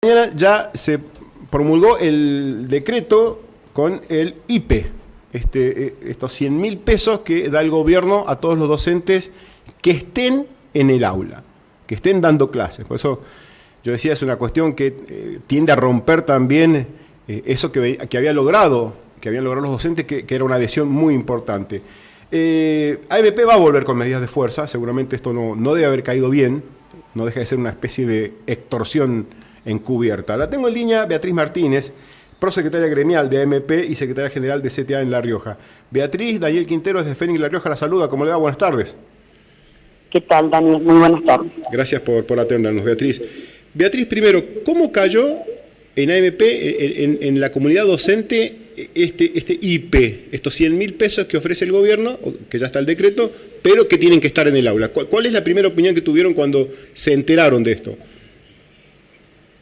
Mañana ya se promulgó el decreto con el IPE, estos 100.000 pesos que da el gobierno a todos los docentes que estén en el aula, que estén dando clases. Por eso yo decía, es una cuestión que tiende a romper también eso que habían logrado los docentes, que era una adhesión muy importante. AMP va a volver con medidas de fuerza, seguramente esto no debe haber caído bien, no deja de ser una especie de extorsión encubierta. La tengo en línea Beatriz Martínez, prosecretaria gremial de AMP y secretaria general de CTA en La Rioja. Beatriz, Daniel Quintero desde Fénix La Rioja la saluda. ¿Cómo le va? Buenas tardes. ¿Qué tal, Daniel? Muy buenas tardes. Gracias por atendernos, Beatriz. Beatriz, primero, ¿cómo cayó en AMP, en la comunidad docente, este IPE, estos 100.000 pesos que ofrece el gobierno, que ya está el decreto, pero que tienen que estar en el aula? ¿Cuál es la primera opinión que tuvieron cuando se enteraron de esto?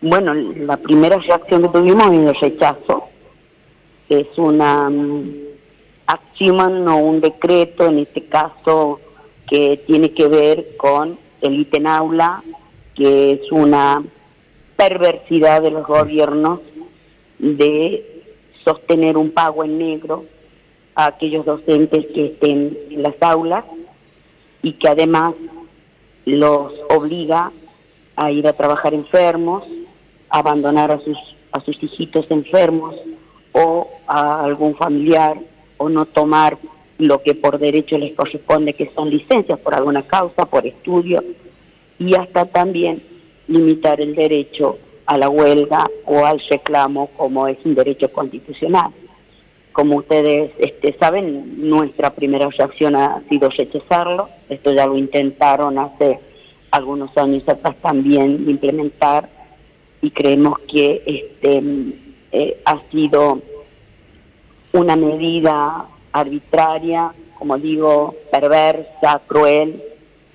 Bueno, la primera reacción que tuvimos es el rechazo. Es una acción o un decreto, en este caso, que tiene que ver con el ítem aula, que es una perversidad de los gobiernos de sostener un pago en negro a aquellos docentes que estén en las aulas y que además los obliga a ir a trabajar enfermos, a abandonar a sus hijitos enfermos o a algún familiar, o no tomar lo que por derecho les corresponde, que son licencias por alguna causa, por estudio, y hasta también limitar el derecho a la huelga o al reclamo, como es un derecho constitucional. Como ustedes saben, nuestra primera reacción ha sido rechazarlo. Esto ya lo intentaron hace algunos años atrás también implementar, y creemos que ha sido una medida arbitraria, como digo, perversa, cruel,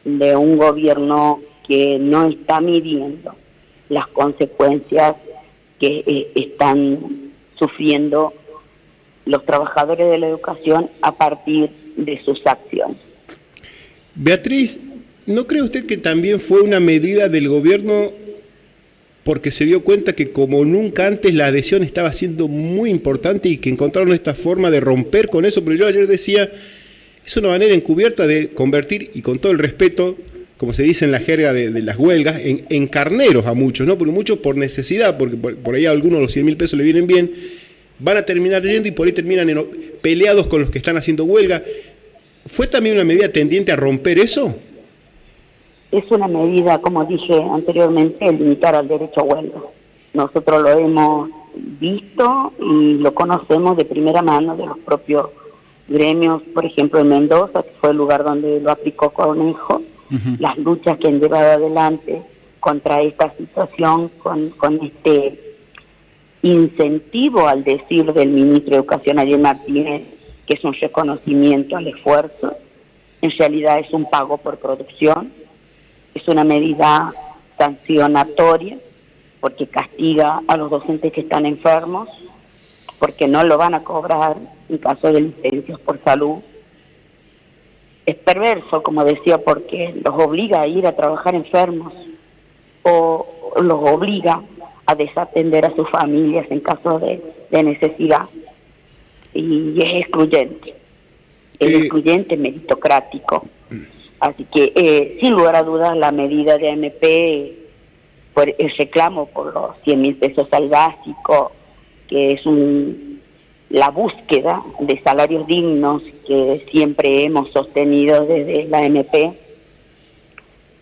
de un gobierno que no está midiendo las consecuencias que están sufriendo los trabajadores de la educación a partir de sus acciones. Beatriz, ¿no cree usted que también fue una medida del gobierno porque se dio cuenta que como nunca antes la adhesión estaba siendo muy importante y que encontraron esta forma de romper con eso? Pero yo ayer decía, es una manera encubierta de convertir, y con todo el respeto, como se dice en la jerga de las huelgas, en carneros a muchos, ¿no? Porque muchos por necesidad, porque por ahí a algunos los 100.000 pesos le vienen bien, van a terminar yendo y por ahí terminan peleados con los que están haciendo huelga. ¿Fue también una medida tendiente a romper eso? Es una medida, como dije anteriormente, el limitar al derecho a huelga. Nosotros lo hemos visto y lo conocemos de primera mano de los propios gremios, por ejemplo en Mendoza, que fue el lugar donde lo aplicó Cornejo, las luchas que han llevado adelante contra esta situación, con este incentivo, al decir del ministro de Educación, Ariel Martínez, que es un reconocimiento al esfuerzo. En realidad es un pago por producción. Es una medida sancionatoria porque castiga a los docentes que están enfermos, porque no lo van a cobrar en caso de licencias por salud. Es perverso, como decía, porque los obliga a ir a trabajar enfermos o los obliga a desatender a sus familias en caso de necesidad. Y es excluyente. Es excluyente, meritocrático. Así que, sin lugar a dudas, la medida de AMP, por el reclamo por los 100.000 pesos al básico, que es la búsqueda de salarios dignos que siempre hemos sostenido desde la AMP,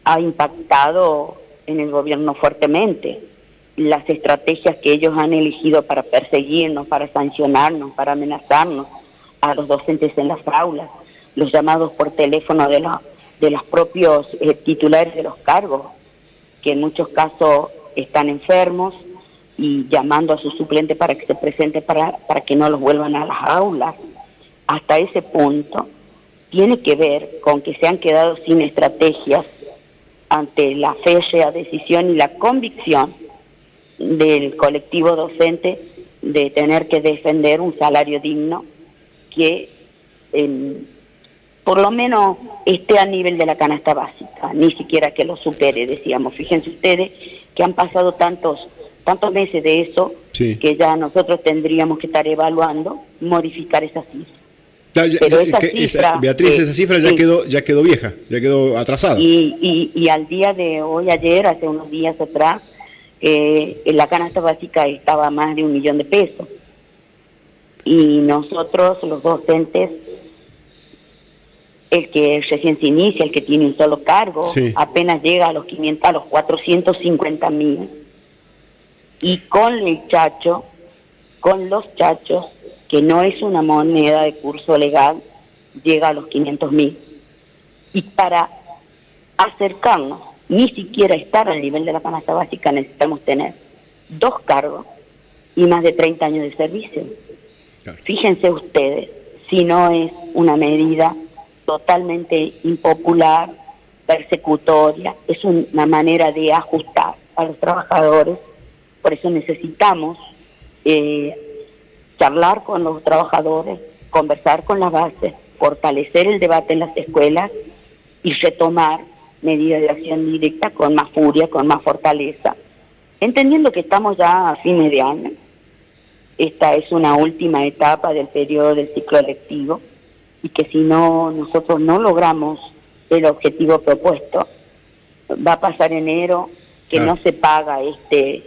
ha impactado en el gobierno fuertemente. Las estrategias que ellos han elegido para perseguirnos, para sancionarnos, para amenazarnos a los docentes en las aulas, los llamados por teléfono de los propios titulares de los cargos, que en muchos casos están enfermos, y llamando a su suplente para que se presente para que no los vuelvan a las aulas. Hasta ese punto tiene que ver con que se han quedado sin estrategias ante la férrea decisión y la convicción del colectivo docente de tener que defender un salario digno que por lo menos esté a nivel de la canasta básica, ni siquiera que lo supere, decíamos. Fíjense ustedes que han pasado tantos tantos meses de eso, Sí. que ya nosotros tendríamos que estar evaluando, modificar esa cifra. Pero Beatriz, esa cifra ya sí. quedó vieja, ya quedó atrasada. Y al día de hoy, ayer, hace unos días atrás, la canasta básica estaba a más de 1 millón de pesos. Y nosotros, los docentes, el que recién se inicia, el que tiene un solo cargo, Sí. apenas llega a los 500, a los 450.000. Y con el chacho, con los chachos, que no es una moneda de curso legal, llega a los 500.000. Y para acercarnos, ni siquiera estar al nivel de la canasta básica, necesitamos tener 2 cargos y más de 30 años de servicio. Claro. Fíjense ustedes, si no es una medida totalmente impopular, persecutoria, es una manera de ajustar a los trabajadores. Por eso necesitamos charlar con los trabajadores, conversar con las bases, fortalecer el debate en las escuelas y retomar medidas de acción directa con más furia, con más fortaleza, entendiendo que estamos ya a fines de año. Esta es una última etapa del periodo del ciclo lectivo y que si nosotros no logramos el objetivo propuesto, va a pasar enero que Claro. no se paga este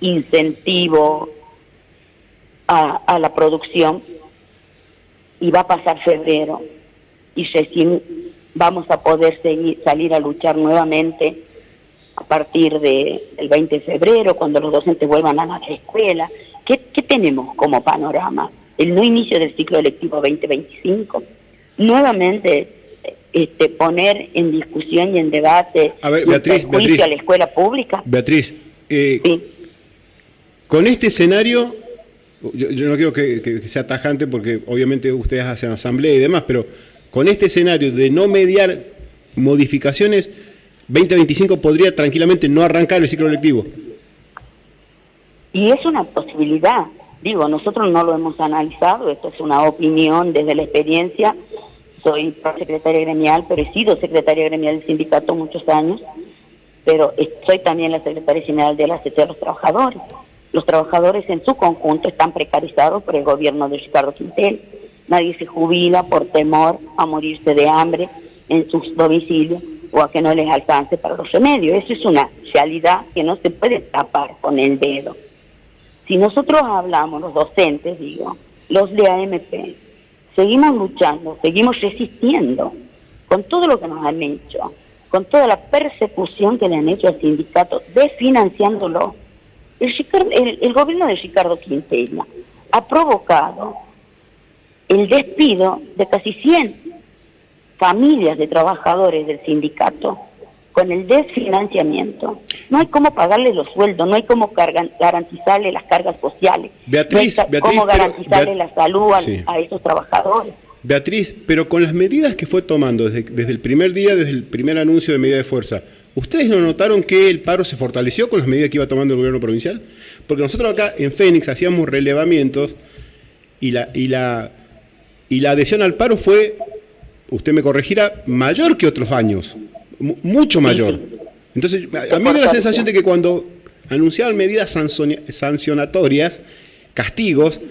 incentivo a la producción y va a pasar febrero y recién vamos a poder salir a luchar nuevamente a partir del 20 de febrero, cuando los docentes vuelvan a la escuela. ¿Qué tenemos como panorama? El no inicio del ciclo lectivo 2025. Nuevamente poner en discusión y en debate A ver, el Beatriz, perjuicio a la escuela pública. Beatriz, Sí. con este escenario, yo no quiero que sea tajante porque obviamente ustedes hacen asamblea y demás, pero con este escenario de no mediar modificaciones, 2025 podría tranquilamente no arrancar el ciclo lectivo. Y es una posibilidad. Digo, nosotros no lo hemos analizado, esto es una opinión desde la experiencia. Soy secretaria gremial, pero he sido secretaria gremial del sindicato muchos años, pero soy también la secretaria general de la ACT de los Trabajadores. Los trabajadores en su conjunto están precarizados por el gobierno de Ricardo Quintel. Nadie se jubila por temor a morirse de hambre en sus domicilios o a que no les alcance para los remedios. Eso es una realidad que no se puede tapar con el dedo. Si nosotros hablamos, los docentes, los de AMP, seguimos luchando, seguimos resistiendo con todo lo que nos han hecho, con toda la persecución que le han hecho al sindicato, desfinanciándolo. El gobierno de Ricardo Quintela ha provocado el despido de casi 100 familias de trabajadores del sindicato con el desfinanciamiento. No hay cómo pagarle los sueldos, no hay cómo garantizarle las cargas sociales, Beatriz, no hay cómo garantizarle la salud a esos trabajadores. Beatriz, pero con las medidas que fue tomando desde el primer día, desde el primer anuncio de medida de fuerza, ¿ustedes no notaron que el paro se fortaleció con las medidas que iba tomando el gobierno provincial? Porque nosotros acá en Fénix hacíamos relevamientos y la adhesión al paro fue, usted me corregirá, mayor que otros años, mucho mayor. Entonces, a mí me da la sensación de que cuando anunciaban medidas sancionatorias, castigos,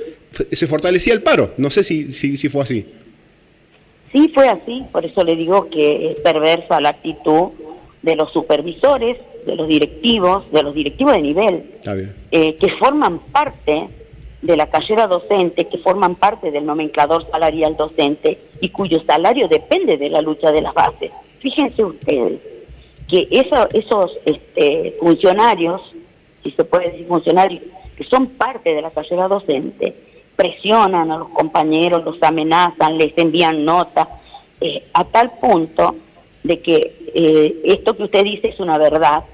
se fortalecía el paro. No sé si fue así. Sí, fue así, por eso le digo que es perversa la actitud de los supervisores, de los directivos de nivel, que forman parte de la carrera docente, que forman parte del nomenclador salarial docente y cuyo salario depende de la lucha de las bases. Fíjense ustedes que esos funcionarios, si se puede decir funcionarios, que son parte de la carrera docente, presionan a los compañeros, los amenazan, les envían notas, a tal punto de que esto que usted dice es una verdad.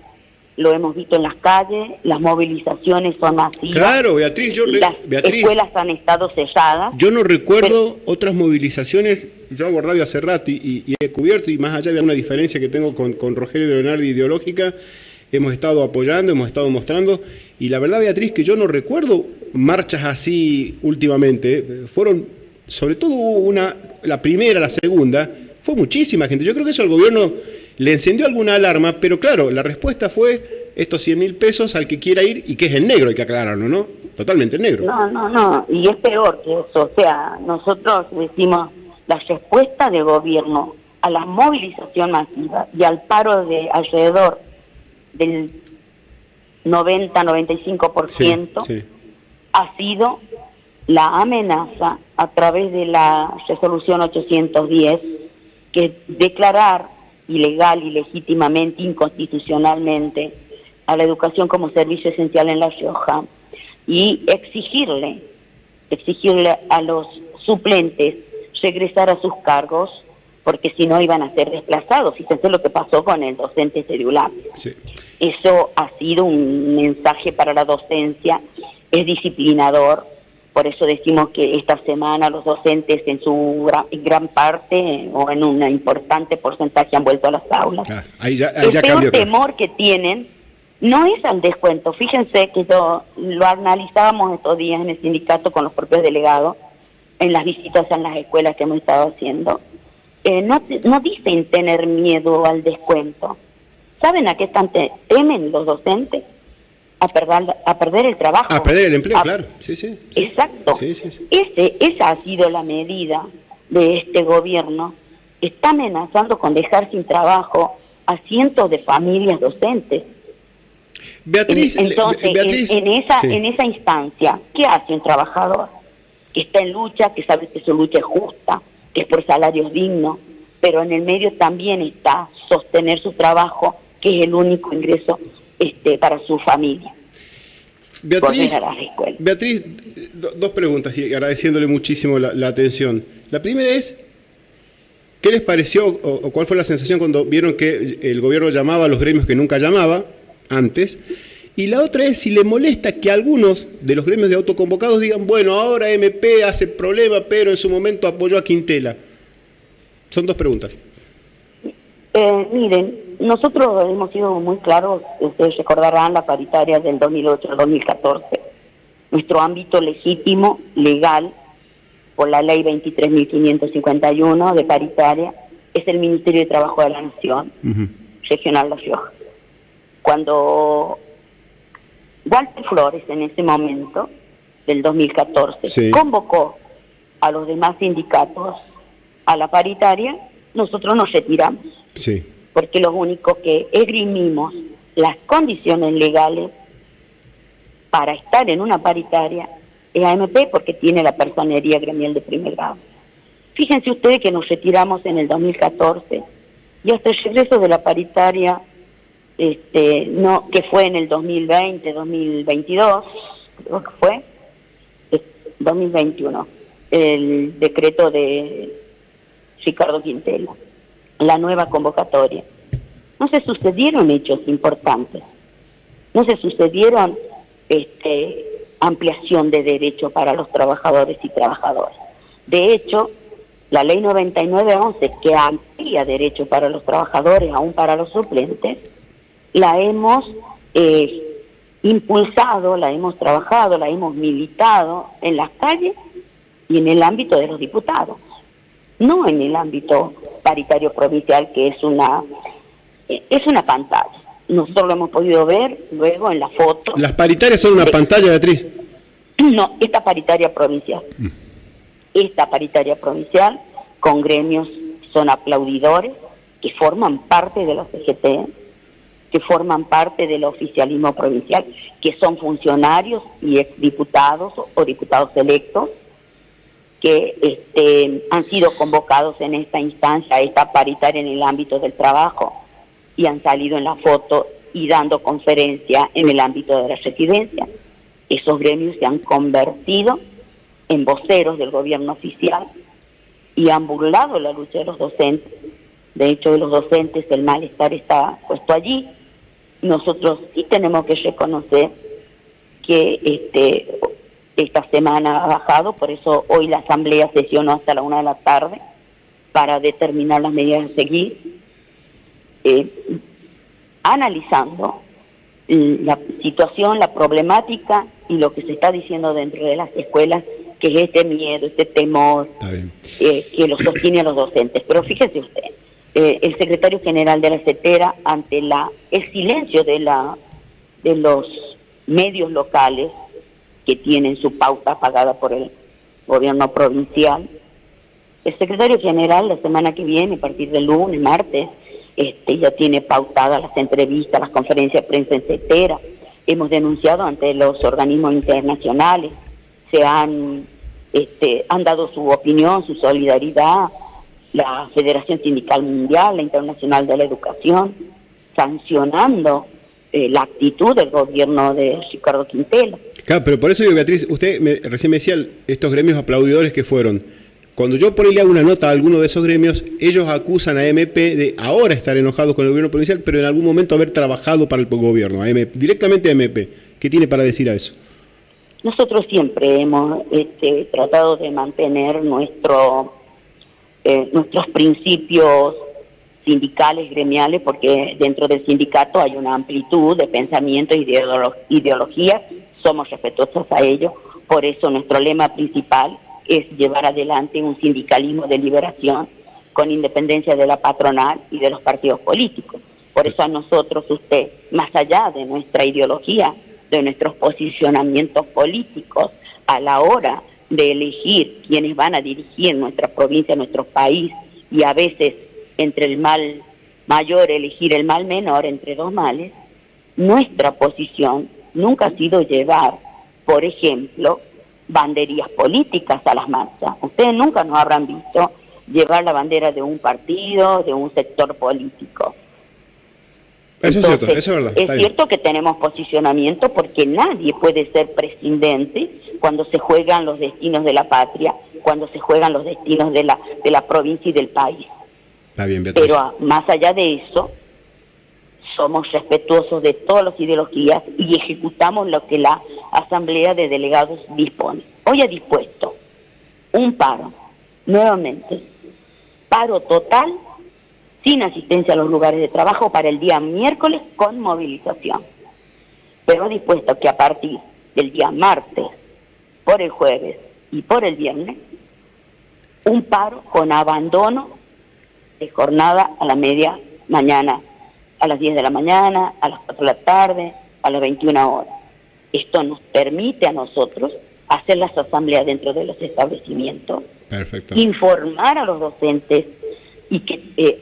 Lo hemos visto en las calles, las movilizaciones son masivas. Claro, Beatriz, las escuelas han estado cerradas. Yo no recuerdo otras movilizaciones. Yo hago radio hace rato y he cubierto, y más allá de una diferencia que tengo con Rogelio de Leonardi ideológica, hemos estado apoyando, hemos estado mostrando, y la verdad, Beatriz, que yo no recuerdo marchas así últimamente. Fueron, sobre todo la primera, la segunda, fue muchísima gente. Yo creo que eso al gobierno le encendió alguna alarma, pero claro, la respuesta fue estos 100.000 pesos al que quiera ir, y que es en negro, hay que aclararlo, ¿no? Totalmente en negro. No, y es peor que eso. O sea, nosotros decimos la respuesta del gobierno a la movilización masiva y al paro de alrededor del 90-95% Sí. ha sido la amenaza a través de la resolución 810, que es declarar ilegal y legítimamente, inconstitucionalmente, a la educación como servicio esencial en La Rioja, y exigirle a los suplentes regresar a sus cargos, porque si no iban a ser desplazados. Fíjense lo que pasó con el docente Cedulá. Sí. Eso ha sido un mensaje para la docencia, es disciplinador. Por eso decimos que esta semana los docentes en su gran parte o en un importante porcentaje han vuelto a las aulas. Ahí ya El peor cambió. temor que tienen no es al descuento. Fíjense que lo analizábamos estos días en el sindicato con los propios delegados, en las visitas a las escuelas que hemos estado haciendo. No dicen tener miedo al descuento. ¿Saben a qué temen los docentes? A perder el trabajo. A perder el empleo, claro. Sí. Exacto. Sí. Esa ha sido la medida de este gobierno. Está amenazando con dejar sin trabajo a cientos de familias docentes. Beatriz, Entonces, en esa instancia, ¿qué hace un trabajador? Que está en lucha, que sabe que su lucha es justa, que es por salarios dignos, pero en el medio también está sostener su trabajo, que es el único ingreso para su familia. Beatriz, dos preguntas, y agradeciéndole muchísimo la atención. La primera es, ¿qué les pareció o cuál fue la sensación cuando vieron que el gobierno llamaba a los gremios que nunca llamaba antes? Y la otra es si le molesta que algunos de los gremios de autoconvocados digan, bueno, ahora MP hace problema, pero en su momento apoyó a Quintela. Son dos preguntas. Miren, nosotros hemos sido muy claros, ustedes recordarán la paritaria del 2008 al 2014. Nuestro ámbito legítimo, legal, por la ley 23.551 de paritaria, es el Ministerio de Trabajo de la Nación, Regional La Rioja. Cuando Walter Flores, en ese momento, del 2014, convocó a los demás sindicatos a la paritaria, nosotros nos retiramos. Sí. Porque los únicos que esgrimimos las condiciones legales para estar en una paritaria es AMP, porque tiene la personería gremial de primer grado. Fíjense ustedes que nos retiramos en el 2014 y hasta el regreso de la paritaria, que fue en el 2020, 2022, creo que fue, 2021, el decreto de Ricardo Quintela, la nueva convocatoria. No se sucedieron hechos importantes, no se sucedieron ampliación de derechos para los trabajadores y trabajadoras. De hecho, la ley 9911, que amplía derechos para los trabajadores, aún para los suplentes, la hemos impulsado, la hemos trabajado, la hemos militado en las calles y en el ámbito de los diputados, no en el ámbito paritario provincial, que es una pantalla. Nosotros lo hemos podido ver luego en la foto. ¿Las paritarias son una pantalla, Beatriz? No, esta paritaria provincial. Esta paritaria provincial, con gremios, son aplaudidores, que forman parte de la CGT, que forman parte del oficialismo provincial, que son funcionarios y exdiputados o diputados electos, que han sido convocados en esta instancia, esta paritaria en el ámbito del trabajo, y han salido en la foto y dando conferencia en el ámbito de la residencia. Esos gremios se han convertido en voceros del gobierno oficial y han burlado la lucha de los docentes. De hecho, de los docentes el malestar está puesto allí. Nosotros sí tenemos que reconocer que esta semana ha bajado, por eso hoy la asamblea sesionó hasta la 1 de la tarde para determinar las medidas a seguir, analizando la situación, la problemática y lo que se está diciendo dentro de las escuelas, que es este miedo, este temor que lo sostiene a los docentes. Pero fíjese usted, el secretario general de la CETERA, ante el silencio de la de los medios locales que tienen su pauta pagada por el gobierno provincial. El secretario general la semana que viene, a partir del lunes, martes, ya tiene pautadas las entrevistas, las conferencias de prensa, etcétera. Hemos denunciado ante los organismos internacionales, se han dado su opinión, su solidaridad, la Federación Sindical Mundial, la Internacional de la Educación, sancionando la actitud del gobierno de Ricardo Quintela. Claro, pero por eso digo, Beatriz, usted recién me decía estos gremios aplaudidores que fueron. Cuando yo por ahí le hago una nota a alguno de esos gremios, ellos acusan a MP de ahora estar enojados con el gobierno provincial, pero en algún momento haber trabajado para el gobierno, directamente a MP. ¿Qué tiene para decir a eso? Nosotros siempre hemos tratado de mantener nuestros principios sindicales, gremiales, porque dentro del sindicato hay una amplitud de pensamiento y de ideología, somos respetuosos a ello, por eso nuestro lema principal es llevar adelante un sindicalismo de liberación con independencia de la patronal y de los partidos políticos. Por eso a nosotros usted, más allá de nuestra ideología, de nuestros posicionamientos políticos, a la hora de elegir quienes van a dirigir nuestra provincia, nuestro país, y a veces entre el mal mayor elegir el mal menor, entre dos males, nuestra posición nunca ha sido llevar, por ejemplo, banderías políticas a las marchas. Ustedes nunca nos habrán visto llevar la bandera de un partido, de un sector político. Eso Entonces, es cierto, eso es verdad. Es cierto que tenemos posicionamiento porque nadie puede ser presidente cuando se juegan los destinos de la patria, cuando se juegan los destinos de la provincia y del país. Está bien, Beatriz. Pero más allá de eso, somos respetuosos de todas las ideologías y ejecutamos lo que la Asamblea de Delegados dispone. Hoy ha dispuesto un paro, nuevamente, paro total, sin asistencia a los lugares de trabajo para el día miércoles con movilización. Pero ha dispuesto que a partir del día martes, por el jueves y por el viernes, un paro con abandono de jornada a la media mañana, a las 10 de la mañana, a las 4 de la tarde, a las 21 horas. Esto nos permite a nosotros hacer las asambleas dentro de los establecimientos, perfecto, informar a los docentes y que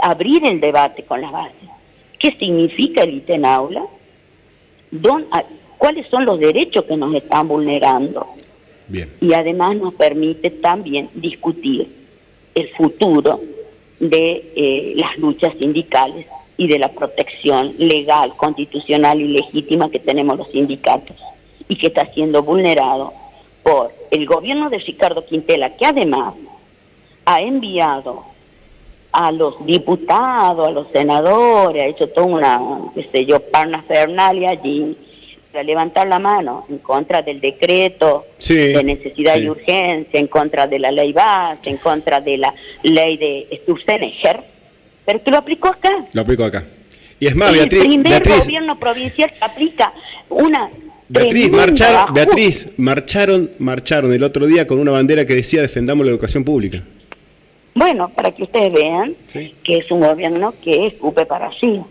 abrir el debate con las bases. ¿Qué significa el ítem aula? ¿Cuáles son los derechos que nos están vulnerando? Bien. Y además nos permite también discutir el futuro de las luchas sindicales y de la protección legal, constitucional y legítima que tenemos los sindicatos y que está siendo vulnerado por el gobierno de Ricardo Quintela, que además ha enviado a los diputados, a los senadores, ha hecho toda una, parafernalia allí para levantar la mano en contra del decreto de necesidad y urgencia, en contra de la ley base, en contra de la ley de Sturzenegger, pero que lo aplicó acá. Lo aplicó acá. Y es más, el primer Beatriz, gobierno provincial que aplica una... Beatriz, marcharon el otro día con una bandera que decía defendamos la educación pública. Bueno, para que ustedes vean que es un gobierno que escupe para arriba.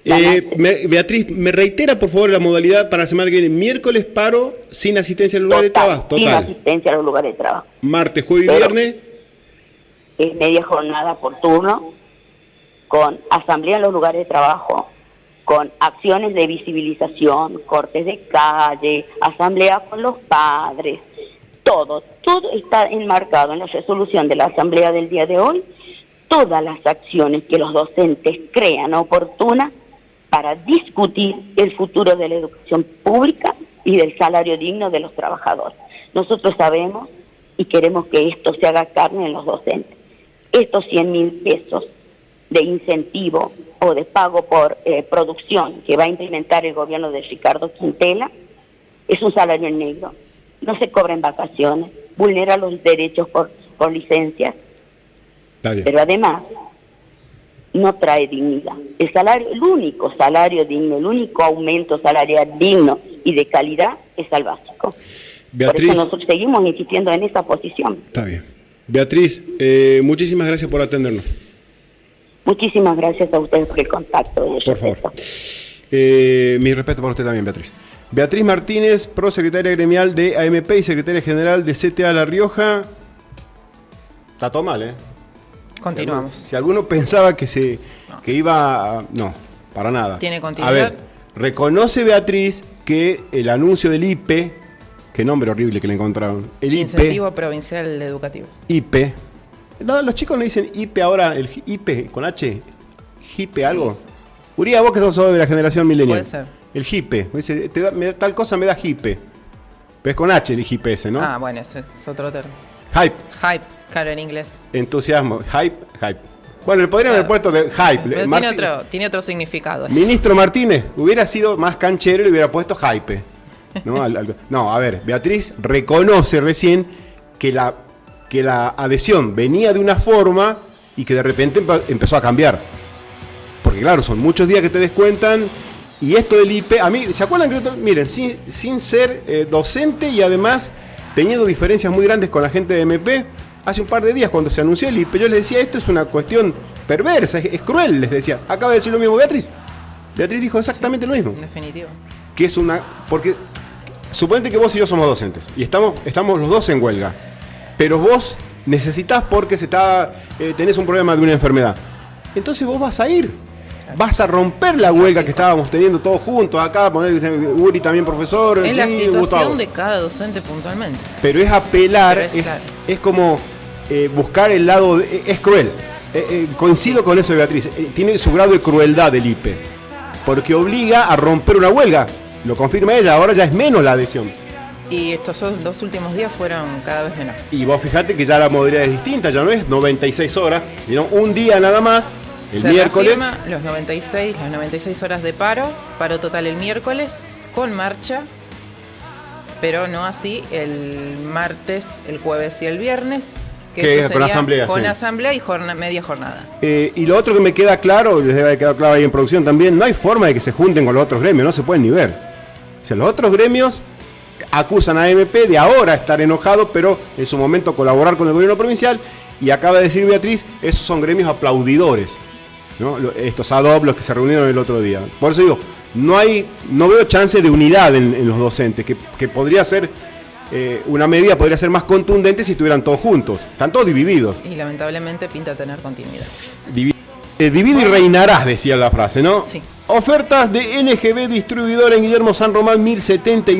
Beatriz, ¿me reitera por favor la modalidad para la semana que viene? Miércoles paro sin asistencia al lugar de trabajo. Sin asistencia a los lugares de trabajo. Martes, jueves y viernes. Es media jornada por turno, con asamblea en los lugares de trabajo, con acciones de visibilización, cortes de calle, asamblea con los padres, todo está enmarcado en la resolución de la asamblea del día de hoy, todas las acciones que los docentes crean oportunas para discutir el futuro de la educación pública y del salario digno de los trabajadores. Nosotros sabemos y queremos que esto se haga carne en los docentes. Estos 100.000 pesos de incentivo o de pago por producción que va a implementar el gobierno de Ricardo Quintela es un salario en negro. No se cobra en vacaciones, vulnera los derechos por licencias, pero además no trae dignidad. El único salario digno, el único aumento salarial digno y de calidad es al básico. Beatriz, por eso nosotros seguimos insistiendo en esa posición. Está bien. Beatriz, muchísimas gracias por atendernos. Muchísimas gracias a ustedes por el contacto. Por favor. Mi respeto para usted también, Beatriz. Beatriz Martínez, prosecretaria gremial de AMP y secretaria general de CTA La Rioja. Está todo mal, ¿eh? Continuamos. Si alguno pensaba que iba... No, para nada. Tiene continuidad. A ver, reconoce Beatriz que el anuncio del IPE, qué nombre horrible que le encontraron, el Incentivo Provincial Educativo. IPE. No, los chicos no dicen IPE ahora, el IPE con H, JIPE algo. Uría, vos que sos de la generación millennial. Puede ser. El JIPE, dice, tal cosa me da JIPE. Pero es con H el JIPE ese, ¿no? Ah, bueno, ese es otro término. Hype. Hype, claro, en inglés. Entusiasmo, hype. Bueno, le podrían haber puesto de hype. Pero tiene otro significado. Ministro Martínez, hubiera sido más canchero y le hubiera puesto hype. ¿No? No, a ver, Beatriz reconoce recién que la adhesión venía de una forma y que de repente empezó a cambiar. Porque claro, son muchos días que te descuentan. Y esto del IPE, a mí, ¿se acuerdan que miren, sin ser docente y además teniendo diferencias muy grandes con la gente de MP, hace un par de días cuando se anunció el IPE, yo les decía, esto es una cuestión perversa, es cruel, les decía. Acaba de decir lo mismo Beatriz. Beatriz dijo exactamente lo mismo. En definitivo. Que es porque suponete que vos y yo somos docentes y estamos los dos en huelga, pero vos necesitas porque tenés un problema de una enfermedad. Entonces vos vas a ir. Vas a romper la huelga que estábamos teniendo todos juntos acá, poner Uri también profesor. Es la situación Gustavo. de cada docente puntualmente. Pero es apelar, Pero es como buscar el lado, es cruel. Coincido con eso de Beatriz, tiene su grado de crueldad el IPE, porque obliga a romper una huelga, lo confirma ella, ahora ya es menos la adhesión. Y estos dos últimos días fueron cada vez menos. Y vos fijate que ya la modalidad es distinta, ya no es 96 horas, sino un día nada más. El miércoles. Las 96 horas de paro total el miércoles, con marcha, pero no así el martes, el jueves y el viernes. Que es con asamblea. Con sí. asamblea y media jornada. Y lo otro que me queda claro, les debe haber quedado claro ahí en producción también, no hay forma de que se junten con los otros gremios, no se pueden ni ver. O sea, los otros gremios acusan a AMP de ahora estar enojado, pero en su momento colaborar con el gobierno provincial, y acaba de decir Beatriz, esos son gremios aplaudidores. ¿No? Estos ADOP, los que se reunieron el otro día. Por eso digo, no veo chance de unidad en los docentes, que podría ser una medida podría ser más contundente si estuvieran todos juntos. Están todos divididos. Y lamentablemente pinta tener continuidad. Divide y reinarás, decía la frase, ¿no? Sí. Ofertas de NGB Distribuidor en Guillermo San Román 1079.